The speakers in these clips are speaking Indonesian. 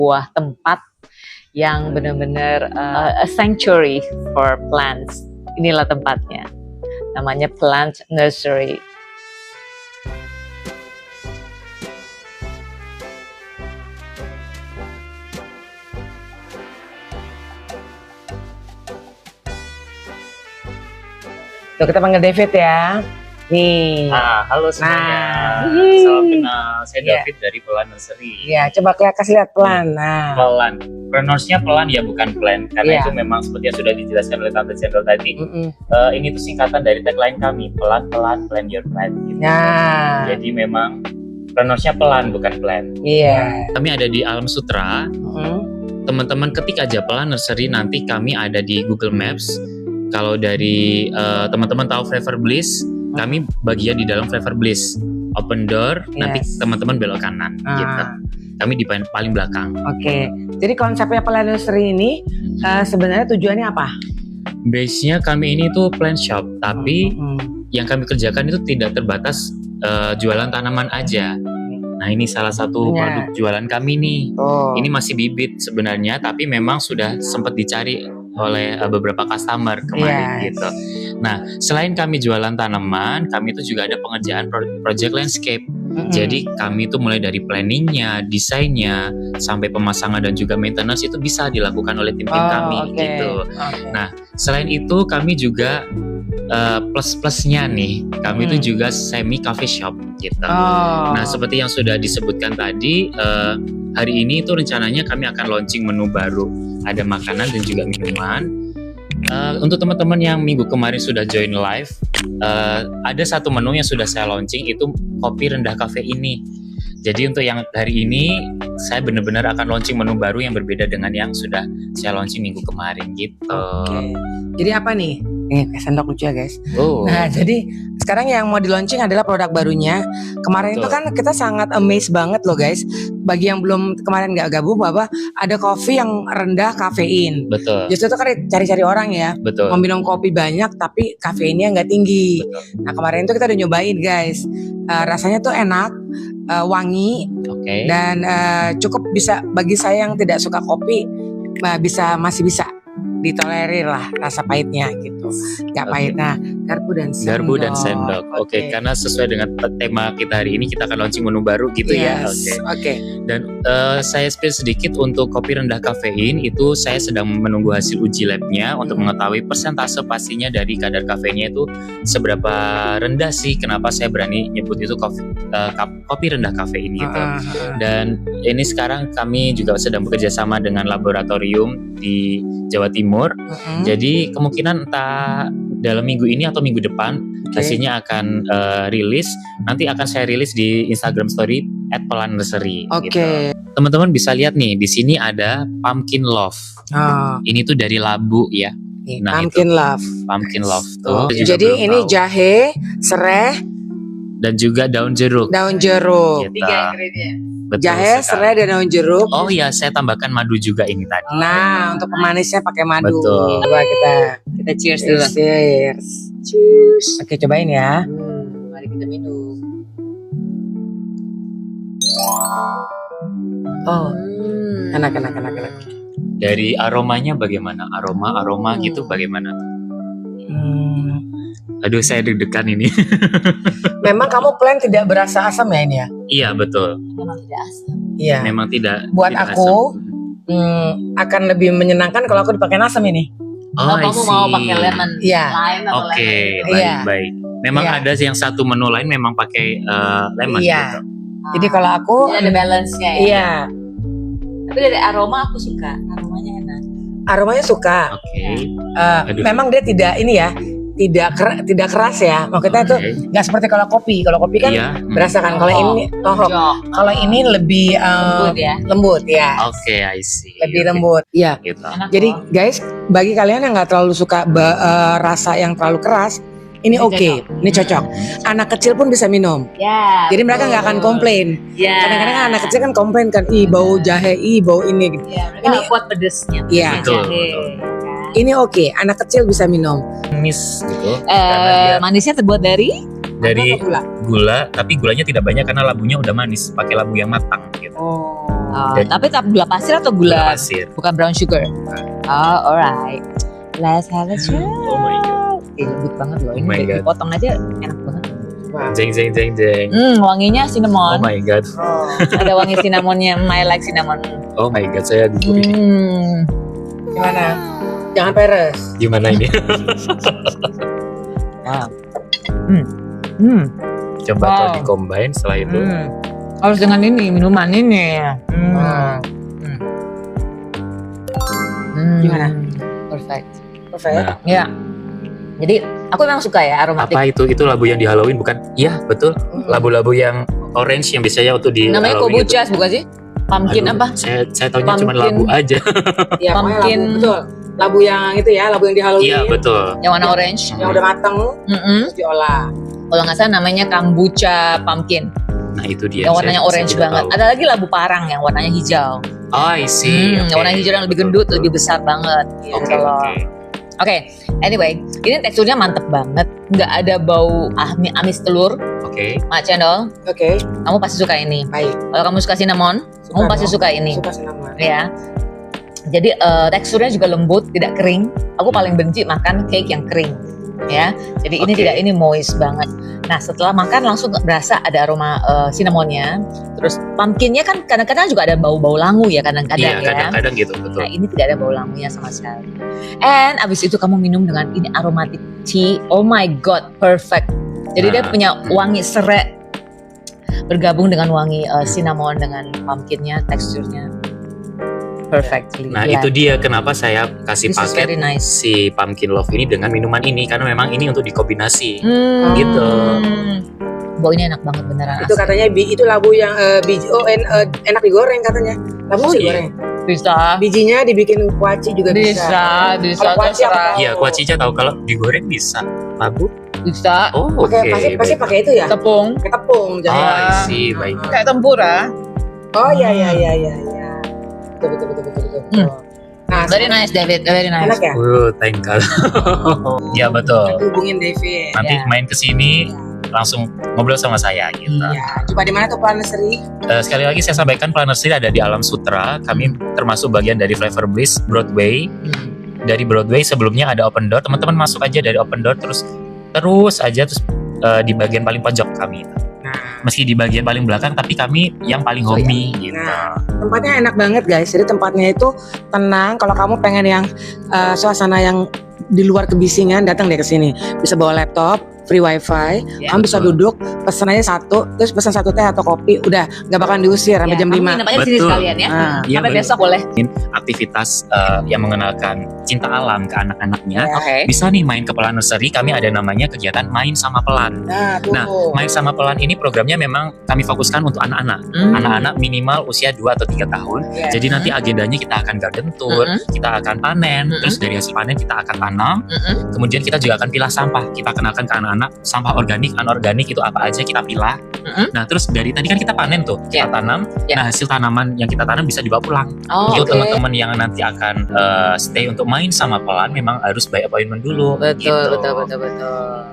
sebuah tempat yang benar-benar a sanctuary for plants. Inilah tempatnya. Namanya Plant Nursery. Tuh, kita panggil David ya. Nih. Halo semuanya. Salam kenal. Saya David dari Pelan Nursery. Ya, coba kasih lihat pelan. Nah. Pelan. Pronounce-nya pelan ya, bukan plan. Karena itu memang seperti yang sudah dijelaskan oleh Tante Cendol tadi. Ini tuh singkatan dari tagline kami, pelan-pelan plan your plant. Gitu. Nah. Jadi memang pronounce-nya pelan, bukan plan. Iya. Kami ada di Alam Sutra. Teman-teman ketik aja Pelan Nursery, nanti kami ada di Google Maps. Kalau dari teman-teman tahu Flavor Bliss, kami bagian di dalam Flavor Bliss. Open door, nanti teman-teman belok kanan gitu. Kami di paling belakang. Oke. Jadi konsepnya Plant Nursery ini sebenarnya tujuannya apa? Base-nya kami ini tuh plant shop, tapi yang kami kerjakan itu tidak terbatas jualan tanaman aja. Nah, ini salah satu produk jualan kami nih. Ini masih bibit sebenarnya, tapi memang sudah sempat dicari oleh beberapa customer kemarin gitu. Nah, selain kami jualan tanaman, kami itu juga ada pengerjaan project landscape. Jadi kami itu mulai dari planningnya, desainnya, sampai pemasangan dan juga maintenance itu bisa dilakukan oleh tim kami gitu. Nah, selain itu kami juga plus-plusnya nih, kami itu juga semi coffee shop gitu. Nah, seperti yang sudah disebutkan tadi, hari ini itu rencananya kami akan launching menu baru. Ada makanan dan juga minuman. Untuk teman-teman yang minggu kemarin sudah join live, ada satu menu yang sudah saya launching, itu kopi rendah kafe ini. Jadi untuk yang hari ini, saya benar-benar akan launching menu baru yang berbeda dengan yang sudah saya launching minggu kemarin gitu. Jadi apa nih? Sendok lucu ya guys. Nah, jadi sekarang yang mau di launching adalah produk barunya. Kemarin itu kan kita sangat amazed banget loh guys. Bagi yang belum kemarin nggak gabung, bahwa ada kopi yang rendah kafein. Betul. Justru itu kan cari-cari orang ya. Betul. Mau minum kopi banyak tapi kafeinnya nggak tinggi. Betul. Nah, kemarin itu kita udah nyobain guys. Rasanya tuh enak, wangi, dan cukup bisa bagi saya yang tidak suka kopi, masih bisa ditolerir lah rasa pahitnya gitu. Gak pahit. Nah, garpu dan sendok. Oke, karena sesuai dengan tema kita hari ini, kita akan launching menu baru gitu ya. Oke. Dan saya spill sedikit untuk kopi rendah kafein itu, saya sedang menunggu hasil uji labnya untuk mengetahui persentase pastinya dari kadar kafeinnya itu seberapa rendah sih. Kenapa saya berani nyebut itu kopi rendah kafein gitu. Dan ini sekarang kami juga sedang bekerja sama dengan laboratorium di Jawa Timur. Jadi kemungkinan entah dalam minggu ini atau minggu depan hasilnya akan rilis. Nanti akan saya rilis di Instagram Story @pelan_nursery. Gitu. Teman-teman bisa lihat nih, di sini ada pumpkin love. Ini tuh dari labu ya. Nah, pumpkin love tuh. Jadi ini jahe, serai, dan juga daun jeruk. Gitu. 3 ingredient. Betul jahe, serai, dan daun jeruk. Oh iya, saya tambahkan madu juga ini tadi. Nah, untuk pemanisnya pakai madu. Betul. Coba kita cheers dulu. Cheers. Oke, cobain ya. Mari kita minum. Enak. Dari aromanya bagaimana? Aroma gitu bagaimana? Aduh, saya deg-degan ini. Memang kamu plan tidak berasa asam ya ini ya? Iya, betul. Memang tidak asam. Iya. Memang tidak. Buat tidak aku asam. akan lebih menyenangkan kalau aku dipakai asam ini. Kalau kamu mau pakai lemon, lime atau lemon. Baik. Memang ada yang satu menu lain memang pakai lemon gitu. Jadi kalau aku ada balance-nya ya. Iya. Tapi dari aroma aku suka, aromanya enak. Aromanya suka. Memang dia tidak ini ya. Tidak keras ya, maksudnya itu nggak seperti kalau kopi. Kalau kopi kan berasa kan. Kalau ini lebih lembut ya. Oke, I see. Lebih lembut. Iya. Gitu. Jadi guys, bagi kalian yang nggak terlalu suka rasa yang terlalu keras, ini oke. Ini cocok. Anak kecil pun bisa minum. Jadi mereka nggak akan komplain. Kadang-kadang anak kecil kan komplain kan, bau jahe, bau ini. Gitu. Ini kuat pedesnya. Iya. Betul. Ini oke, anak kecil bisa minum. Manis gitu. Manisnya terbuat dari gula, tapi gulanya tidak banyak karena labunya udah manis, pakai labu yang matang gitu. Tapi tak gula pasir atau Gula pasir. bukan brown sugar. Alright. Let's have a try. Oh my god. Lembut banget loh. Oh Ini my kayak God. dipotong aja enak banget. Jeng jeng jeng jeng. Wanginya Oh cinnamon. my god. Ada wangi cinnamonnya. I like cinnamon. Oh my god, saya gugup ini. Gimana? Jangan peres. Gimana ini? Wow. Coba Wow. kalau di-combine setelah itu. Harus dengan ini minuman ini. Gimana? Perfect. Perfect. Nah, Ya. Jadi aku memang suka ya aromatik. apa itu? Itu labu yang di Halloween bukan? Iya, betul. Labu-labu yang orange yang biasanya untuk di Namanya Halloween kombucha bukan sih? Pumpkin Aduh, apa? Saya taunya cuma Pumpkin. labu aja. Iya, pokoknya Pumpkin. labu, betul. Labu yang itu ya, labu yang di Halloween. Iya, betul. Yang warna orange. Yang udah mateng terus diolah. Kalau nggak salah namanya kombucha pumpkin. Nah, itu dia. Yang warnanya Saya orange tidak banget. tahu. Ada lagi labu parang yang warnanya hijau. Oh, I see. Yang warna hijau yang lebih gendut, lebih besar banget. Oke, Gitu loh. oke. Oke, anyway, ini teksturnya mantep banget. Nggak ada bau amis telur. Oke. Mak Cendol, Oke, kamu pasti suka ini. baik. Kalau kamu suka cinnamon, kamu pasti dong. suka ini. Suka cinnamon. Ya. Jadi teksturnya juga lembut, tidak kering. Aku paling benci makan cake yang kering. Ya. Jadi ini Oke. tidak, ini moist banget. Nah, setelah makan langsung berasa ada aroma cinnamonnya. Terus pumpkinnya kan kadang-kadang juga ada bau-bau langu ya kadang-kadang Iya, ya. kadang-kadang gitu, betul. Nah, ini tidak ada bau langunya sama sekali. And abis itu kamu minum dengan ini aromatic tea. Oh my god, perfect. Jadi dia Nah, punya wangi serai bergabung dengan wangi cinnamon dengan pumpkinnya, teksturnya perfectly. Nah, blend. itu dia kenapa saya kasih This is very paket nice. si pumpkin love ini dengan minuman ini karena memang ini untuk dikombinasi. Gitu. Baunya enak banget beneran. Itu asli. katanya itu labu yang biji enak digoreng katanya. Labu Oh, sih iya. goreng. Bisa. Bijinya dibikin kuaci juga bisa. Bisa Kalau kuaci apa? terserah. Iya, kuacinya tahu kalau digoreng bisa. Labu? Bisa. Oh, oke. Pakai pasti baik. pakai itu ya. Tepung. Pakai tepung Oh, jangan. I see, baik. Kayak tempura. Oh iya. Betul. Nah, Very nice, David. Very nice. enak ya? Thank God. Ya betul. Nanti hubungin David. Nanti Ya. main ke sini langsung ngobrol sama saya gitu. Iya, coba di mana tuh Plan Nursery? Sekali lagi saya sampaikan Plan Nursery ada di Alam Sutra. Kami termasuk bagian dari Flavor Bliss Broadway. Dari Broadway sebelumnya ada open door. Teman-teman masuk aja dari open door terus aja di bagian paling pojok kami. Nah, Meski di bagian paling belakang tapi kami yang paling Oh, homey gitu. Nah. tempatnya enak banget guys. Jadi tempatnya itu tenang. Kalau kamu pengen yang suasana yang di luar kebisingan, datang deh ke sini. Bisa bawa laptop, free wifi, Ya, kamu bisa betul. duduk, pesan aja satu, terus pesan satu teh atau kopi, udah nggak bakalan diusir sampai jam 5. Nginep aja di sini Betul. sekalian ya. Nah, Iya, Sampai betul. besok boleh. Aktivitas yang mengenalkan cinta alam ke anak-anaknya. Ya. Oke. Bisa nih main ke Pelan Nursery. Kami ada namanya kegiatan main sama pelan. Nah, tuh. Nah, main sama pelan ini programnya memang kami fokuskan untuk anak-anak. Anak-anak minimal usia 2 atau 3 tahun. Ya. Jadi nanti agendanya kita akan garden tour, kita akan panen, terus dari hasil panen kita akan tanam. Kemudian kita juga akan pilah sampah. Kita kenalkan ke anak-anak sampah organik, anorganik itu apa aja kita pilah. Nah, terus dari tadi kan kita panen tuh, kita tanam. Ya. Nah, hasil tanaman yang kita tanam bisa dibawa pulang. Oh, Untuk oke. teman-teman yang nanti akan stay untuk main sama pelan memang harus by appointment dulu. betul, gitu. betul.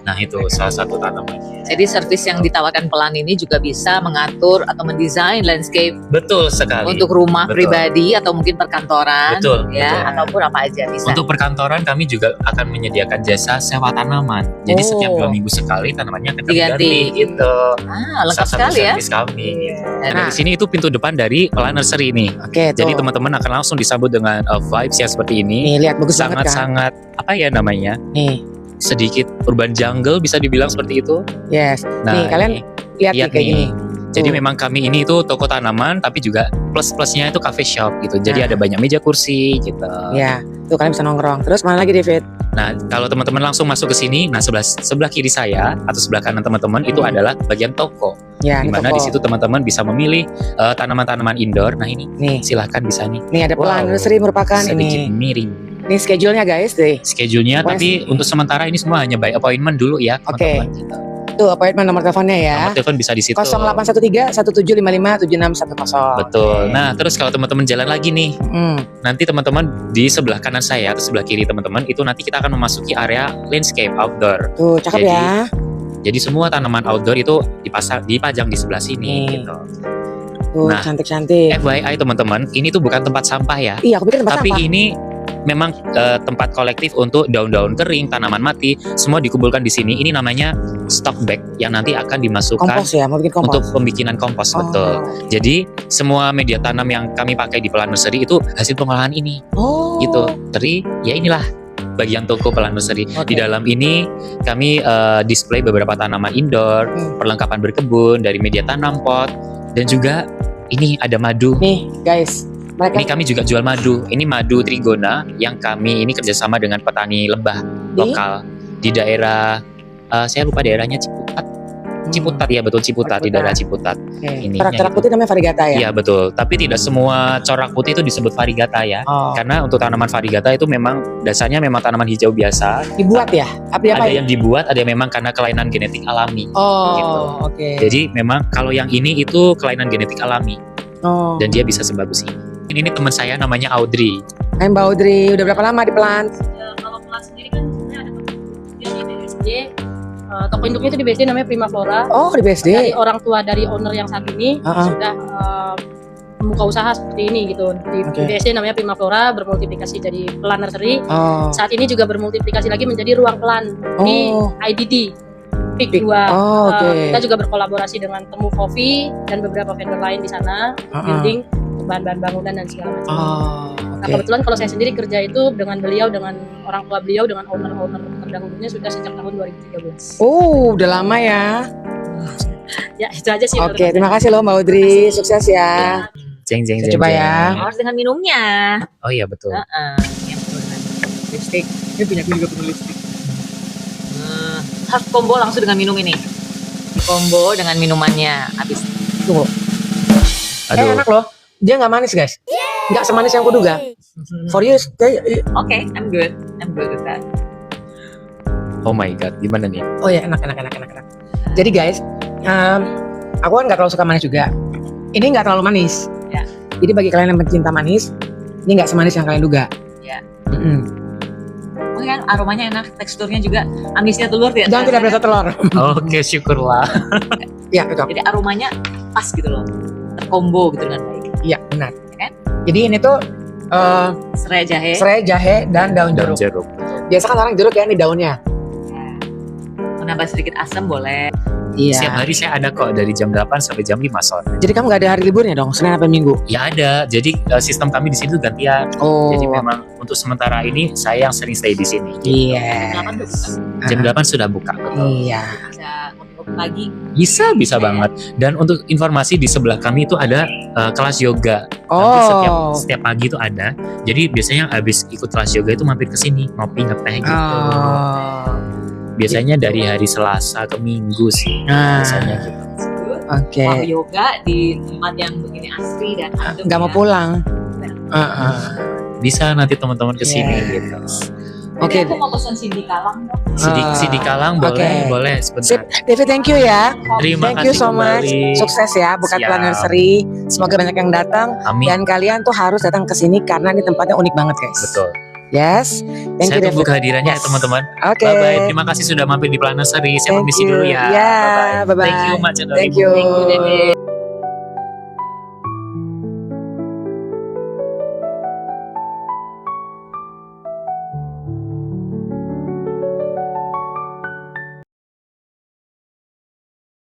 Nah, itu salah satu tanamannya. Jadi servis yang ditawarkan pelan ini juga bisa mengatur atau mendesain landscape Betul sekali. untuk rumah Betul. pribadi atau mungkin perkantoran, Betul, ya, betul. ataupun apa aja bisa. Untuk perkantoran kami juga akan menyediakan jasa sewa tanaman. Jadi Oh. setiap 2 minggu sekali tanamannya akan kami Diganti. ganti gitu. Lengkap Salah satu sekali ya. servis kami. Nah, Nah, dari sini itu pintu depan dari Pelan Nursery ini. Oke, tuh. Jadi teman-teman akan langsung disambut dengan vibes yang seperti ini. Nih, lihat bagus banget kan. Sangat-sangat apa ya namanya? Nih, Sedikit urban jungle bisa dibilang seperti itu. yes. Nah, Nih, kalian ini. lihat nih lihat kayak nih. gini. Jadi Tuh. memang kami ini itu toko tanaman tapi juga plus-plusnya itu cafe shop gitu. Jadi Nah. ada banyak meja kursi gitu. Ya, tuh kalian bisa nongkrong. Terus mana lagi David? Nah, kalau teman-teman langsung masuk ke sini, nah sebelah kiri saya atau sebelah kanan teman-teman itu adalah bagian toko. Ya, Di ini mana toko. di situ teman-teman bisa memilih tanaman-tanaman indoor. Nah, ini Nih, silahkan bisa nih. nih ada Pelan Wow. Nursery merupakan Sedikit ini. miring Nih schedule-nya guys deh. schedule-nya, Wes. tapi untuk sementara ini semua hanya by appointment dulu ya, Oke. teman-teman. Gitu. Tuh appointment nomor teleponnya ya. Nomor telepon bisa di situ. 0813 1755 7610. Betul. Nah, terus kalau teman-teman jalan lagi nih, nanti teman-teman di sebelah kanan saya atau sebelah kiri teman-teman itu nanti kita akan memasuki area landscape outdoor. Tuh cakep Jadi, ya. Jadi semua tanaman outdoor itu dipajang di sebelah sini Nih. gitu. Tuh, Nah, cantik-cantik. FYI teman-teman, ini tuh bukan tempat sampah ya. Iya, aku pikir tempat Tapi sampah. ini memang tempat kolektif untuk daun-daun kering, tanaman mati, semua dikumpulkan di sini. Ini namanya stock bag yang nanti akan dimasukkan Kompos ya, mau bikin kompos. untuk pembikinan kompos, betul. Jadi semua media tanam yang kami pakai di Pelan Nursery itu hasil pengolahan ini, Oh. gitu. Jadi ya inilah bagian toko Pelan Nursery. Oke. Di dalam ini kami display beberapa tanaman indoor, perlengkapan berkebun dari media tanam pot, dan juga ini ada madu. Nih, guys. Mereka Ini kami juga jual madu. Ini madu Trigona yang kami ini kerjasama dengan petani lebah lokal di daerah, saya lupa daerahnya, Ciputat ya, betul, Ciputat, di daerah Ciputat. Ini corak-corak putih namanya variegata ya? Iya betul, tapi tidak semua corak putih itu disebut variegata ya. Oh. Karena untuk tanaman variegata itu memang dasarnya memang tanaman hijau biasa. Dibuat ya? Apa Ada yang dibuat, ada yang memang karena kelainan genetik alami. Oh, gitu. oke. Jadi memang kalau yang ini itu kelainan genetik alami dan dia bisa sebagus ini. Ini teman saya namanya Audrey. Hai Mbak Audrey, udah berapa lama di Pelan? Kalau Pelan sendiri kan sebenarnya ada toko di BSD. Toko induknya itu di BSD namanya Prima Flora. Oh, di BSD. Dari orang tua dari owner yang saat ini sudah membuka usaha seperti ini gitu. Di BSD namanya Prima Flora, bermultiplikasi jadi Pelan Nursery. Saat ini juga bermultiplikasi lagi menjadi Ruang Pelan di IDD. PIK 2. Kita juga berkolaborasi dengan Temu Coffee dan beberapa vendor lain di sana, building, bahan-bahan bangunan dan segala macam. Nah, kebetulan kalau saya sendiri kerja itu dengan beliau, dengan orang tua beliau, dengan owner-owner terdahulunya sudah sejak tahun 2013. Oh, udah lama ya. Ya, itu aja sih. Oke, terima kasih loh Mbak Audrey. Sukses ya. Jeng. Coba ya. Harus dengan minumnya. Oh iya betul. Yang penuh dengan lipstick. Ini punya aku juga penuh lipstick. Harus combo langsung dengan minum ini. Combo dengan minumannya. Habis. Tunggu. Aduh. Enak loh. Dia nggak manis guys. Nggak semanis yang kuduga. For you, Okay, I'm good with that. Oh my god, gimana nih? oh ya enak. Jadi guys, aku kan nggak terlalu suka manis juga. Ini nggak terlalu manis. Ya. Jadi bagi kalian yang pencinta manis, ini nggak semanis yang kalian duga. Ya. Mungkin kan aromanya enak, teksturnya juga amisnya telur tidak. Jangan tidak berasa telur. Oke, syukurlah. Ya itu. Jadi aromanya pas gitu loh, terkombo gitu dengan baik. Iya benar. Kan? Jadi ini tuh Serai jahe. serai jahe dan daun jeruk. Biasa kan orang jeruk ya ini daunnya. Menambah sedikit asam boleh. Iya. Setiap hari saya ada kok dari jam 8 sampai jam 5 sore. Jadi kamu nggak ada hari liburnya dong, Senin sampai Minggu? Ya ada. Jadi sistem kami di sini tuh gantian. Oh. Jadi memang untuk sementara ini saya yang sering stay di sini. Iya. Jam 8 sudah buka, betul. Iya. Bisa kopi-kopi pagi. Bisa banget. Dan untuk informasi di sebelah kami itu ada kelas yoga. Nanti setiap pagi itu ada. Jadi biasanya habis ikut kelas yoga itu mampir ke sini ngopi ngeteh gitu. Biasanya dari hari Selasa ke Minggu sih. Biasanya gitu. Oke. Mau yoga di tempat yang begini asri dan adem. Nggak mau pulang. Bisa nanti teman-teman ke sini gitu. Oke. Aku mau pesan Cindy Kalang dong. Cindy Kalang boleh sebentar. David, thank you ya. Terima Thank you kasih so much. kembali. Sukses ya bukan Siap. Pelan Nursery. Semoga banyak yang datang. Amin. Dan kalian tuh harus datang ke sini karena ini tempatnya unik banget guys. Betul. Yes. Thank Saya you tunggu David. kehadirannya ya teman-teman. Oke. Bye bye. Terima kasih sudah mampir di Pelan Nursery. Saya Thank permisi you. dulu ya. Ya, Bye bye. bye-bye. Thank you Mbak Cendol. Thank you. Thank you, Dede.